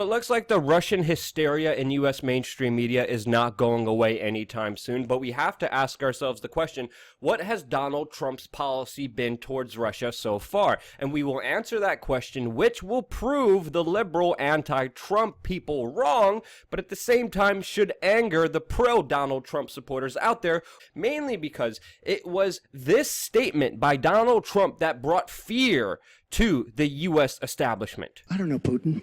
It looks like the Russian hysteria in U.S. mainstream media is not going away anytime soon, but we have to ask ourselves the question, what has Donald Trump's policy been towards Russia so far? And we will answer that question, which will prove the liberal anti-Trump people wrong, but at the same time should anger the pro-Donald Trump supporters out there, mainly because it was this statement by Donald Trump that brought fear to the U.S. establishment. I don't know, Putin.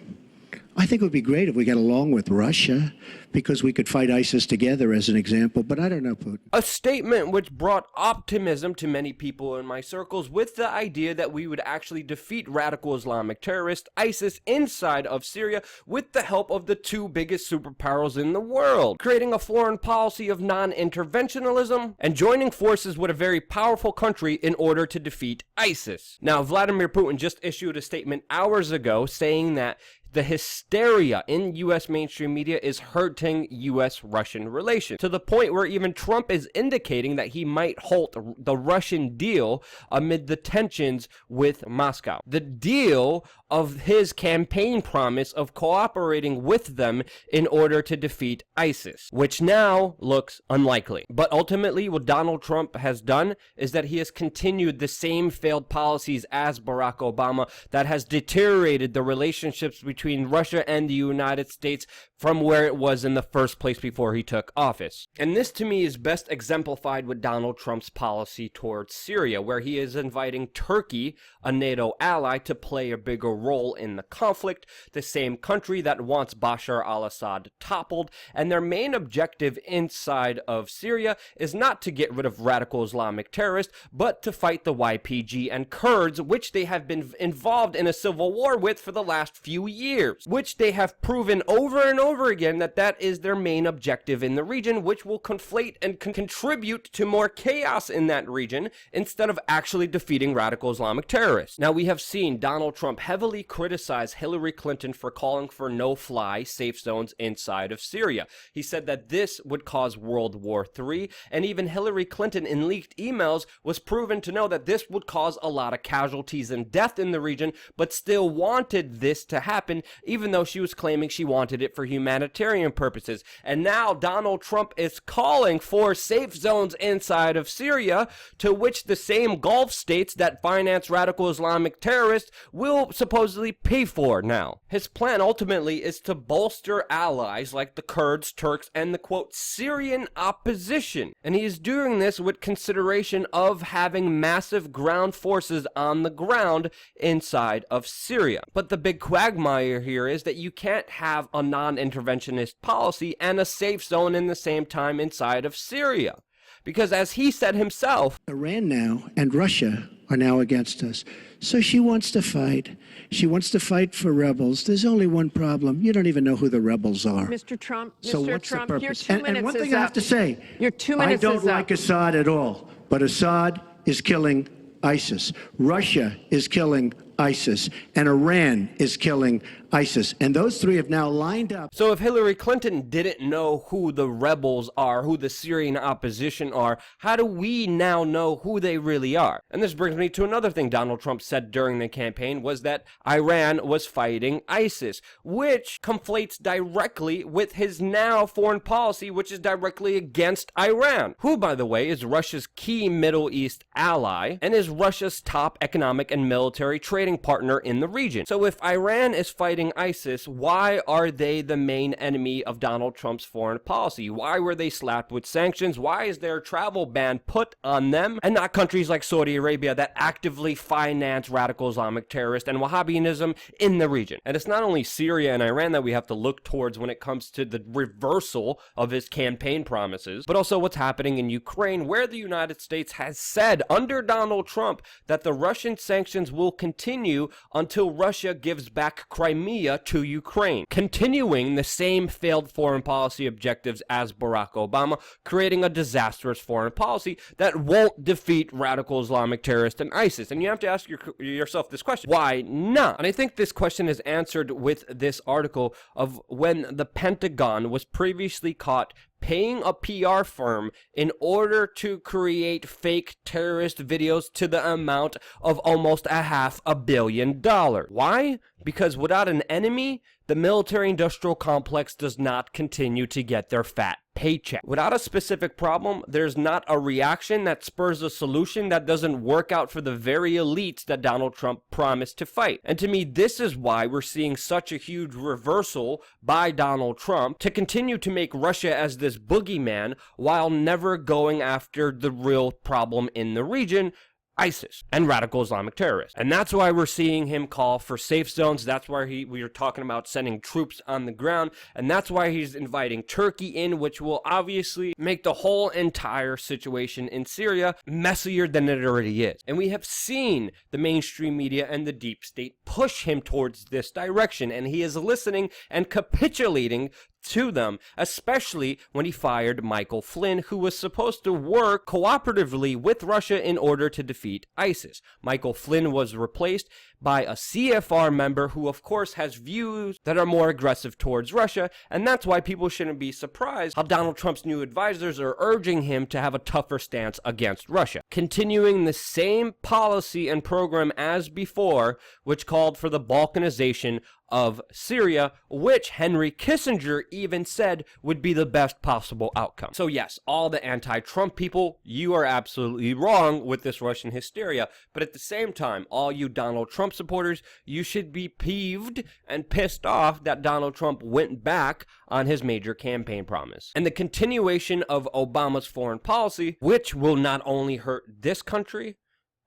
I think it would be great if we got along with Russia because we could fight ISIS together as an example, but I don't know, Putin. A statement which brought optimism to many people in my circles with the idea that we would actually defeat radical Islamic terrorist ISIS inside of Syria with the help of the two biggest superpowers in the world, creating a foreign policy of non-interventionism and joining forces with a very powerful country in order to defeat ISIS. Now, Vladimir Putin just issued a statement hours ago saying that the hysteria in U.S. mainstream media is hurting U.S.-Russian relations, to the point where even Trump is indicating that he might halt the Russian deal amid the tensions with Moscow. The deal of his campaign promise of cooperating with them in order to defeat ISIS, which now looks unlikely. But ultimately, what Donald Trump has done is that he has continued the same failed policies as Barack Obama that has deteriorated the relationships between Russia and the United States from where it was in the first place before he took office. And this to me is best exemplified with Donald Trump's policy towards Syria, where he is inviting Turkey, a NATO ally, to play a bigger role in the conflict, the same country that wants Bashar al-Assad toppled, and their main objective inside of Syria is not to get rid of radical Islamic terrorists, but to fight the YPG and Kurds, which they have been involved in a civil war with for the last few years, which they have proven over and over again that is their main objective in the region, which will conflate and contribute to more chaos in that region instead of actually defeating radical Islamic terrorists. Now, we have seen Donald Trump heavily criticize Hillary Clinton for calling for no-fly safe zones inside of Syria. He said that this would cause World War III, and even Hillary Clinton in leaked emails was proven to know that this would cause a lot of casualties and death in the region, but still wanted this to happen, even though she was claiming she wanted it for humanitarian purposes. And now Donald Trump is calling for safe zones inside of Syria, to which the same Gulf states that finance radical Islamic terrorists will supposedly pay for now. His plan ultimately is to bolster allies like the Kurds, Turks, and the quote Syrian opposition. And he is doing this with consideration of having massive ground forces on the ground inside of Syria. But the big quagmire here is that you can't have a non-interventionist policy and a safe zone in the same time inside of Syria. Because as he said himself, Iran now and Russia are now against us. So she wants to fight. She wants to fight for rebels. There's only one problem. You don't even know who the rebels are. Mr. Trump, So Mr. what's Trump, the your purpose? 2 minutes And one is thing I have up. to say, Your 2 minutes I don't is like up. Assad at all, but Assad is killing ISIS. Russia is killing ISIS, and Iran is killing ISIS, and those three have now lined up. so if Hillary Clinton didn't know who the rebels are, who the Syrian opposition are, how do we now know who they really are? And this brings me to another thing Donald Trump said during the campaign, was that Iran was fighting ISIS, which conflates directly with his now foreign policy, which is directly against Iran, who, by the way, is Russia's key Middle East ally and is Russia's top economic and military trading partner in the region. So if Iran is fighting ISIS, why are they the main enemy of Donald Trump's foreign policy? Why were they slapped with sanctions? Why is their travel ban put on them and not countries like Saudi Arabia that actively finance radical Islamic terrorists and Wahhabianism in the region? And it's not only Syria and Iran that we have to look towards when it comes to the reversal of his campaign promises, but also what's happening in Ukraine, where the United States has said under Donald Trump that the Russian sanctions will continue until Russia gives back Crimea to Ukraine, continuing the same failed foreign policy objectives as Barack Obama, creating a disastrous foreign policy that won't defeat radical Islamic terrorists and ISIS. And you have to ask yourself this question, why not? And I think this question is answered with this article of when the Pentagon was previously caught paying a PR firm in order to create fake terrorist videos to the amount of almost $500 million. Why? Because without an enemy, the military-industrial complex does not continue to get their fat paycheck. Without a specific problem, there's not a reaction that spurs a solution that doesn't work out for the very elites that Donald Trump promised to fight. And to me, this is why we're seeing such a huge reversal by Donald Trump to continue to make Russia as this boogeyman while never going after the real problem in the region, ISIS and radical Islamic terrorists. And that's why we're seeing him call for safe zones. That's why we are talking about sending troops on the ground. And that's why he's inviting Turkey in, which will obviously make the whole entire situation in Syria messier than it already is. And we have seen the mainstream media and the deep state push him towards this direction. And he is listening and capitulating to them, especially when he fired Michael Flynn, who was supposed to work cooperatively with Russia in order to defeat ISIS. Michael Flynn was replaced by a CFR member who, of course, has views that are more aggressive towards Russia, and that's why people shouldn't be surprised how Donald Trump's new advisors are urging him to have a tougher stance against Russia, continuing the same policy and program as before, which called for the balkanization of Syria, which Henry Kissinger even said would be the best possible outcome. So yes, all the anti-Trump people, you are absolutely wrong with this Russian hysteria, but at the same time, all you Donald Trump supporters, you should be peeved and pissed off that Donald Trump went back on his major campaign promise. And the continuation of Obama's foreign policy, which will not only hurt this country,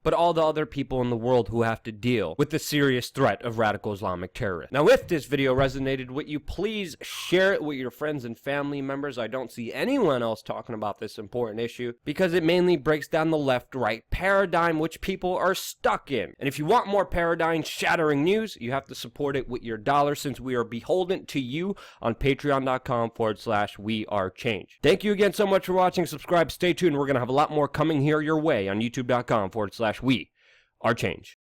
but all the other people in the world who have to deal with the serious threat of radical Islamic terrorists. Now, if this video resonated with you, please share it with your friends and family members. I don't see anyone else talking about this important issue because it mainly breaks down the left-right paradigm which people are stuck in. And if you want more paradigm-shattering news, you have to support it with your dollar, since we are beholden to you on patreon.com/WeAreChange. Thank you again so much for watching. Subscribe, stay tuned. We're going to have a lot more coming here your way on youtube.com/WeAreChange.